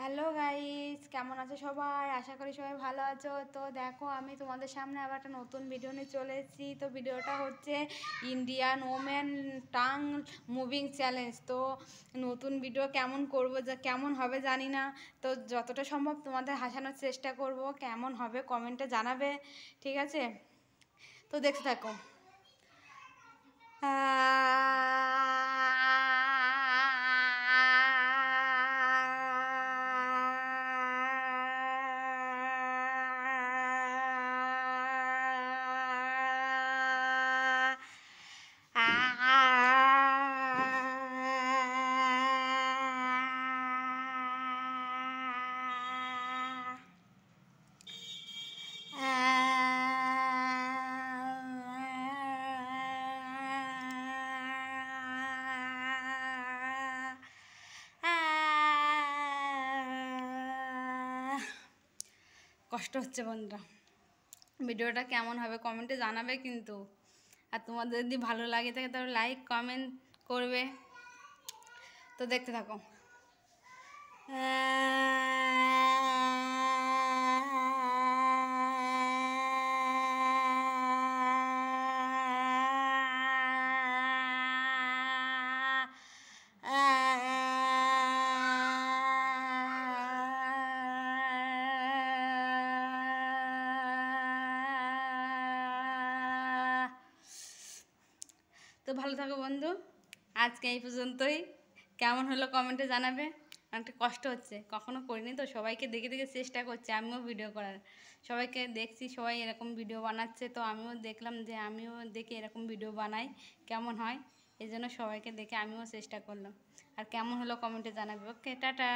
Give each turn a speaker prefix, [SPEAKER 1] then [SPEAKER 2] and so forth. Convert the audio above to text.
[SPEAKER 1] Hello guys, কেমন আছো সবাই? আশা করি সবাই ভালো আছো। তো দেখো, আমি তোমাদের সামনে আবার একটা নতুন ভিডিও নিয়ে চলে এসেছি। তো ভিডিওটা হচ্ছে Indian women tongue moving challenge. তো নতুন ভিডিও কেমন করব, যা কেমন হবে জানি না। তো যতটা সম্ভব তোমাদের হাসানোর চেষ্টা করব। কেমন হবে কমেন্টে জানাবে, ঠিক আছে? তো দেখতে থাকো। কষ্ট হচ্ছে বন্ধুরা। ভিডিওটা কেমন হবে কমেন্টে জানাবে কিন্তু। আর তোমাদের যদি ভালো লাগে থাকে তাহলে লাইক কমেন্ট করবে। তো দেখতে থাকো। তো ভালো থাকো বন্ধু, আজকে এই পর্যন্তই। কেমন হলো কমেন্টে জানাবে। অনেকটা কষ্ট হচ্ছে, কখনো করিনি তো, সবাইকে দেখে দেখে চেষ্টা করছি আমিও ভিডিও করার। সবাইকে দেখছি সবাই এরকম ভিডিও বানাচ্ছে, তো আমিও দেখলাম যে আমিও দেখে এরকম ভিডিও বানাই, কেমন হয়। এই জন্য সবাইকে দেখে আমিও চেষ্টা করলাম। আর কেমন হলো কমেন্টে জানাবে। ওকে, টাটা।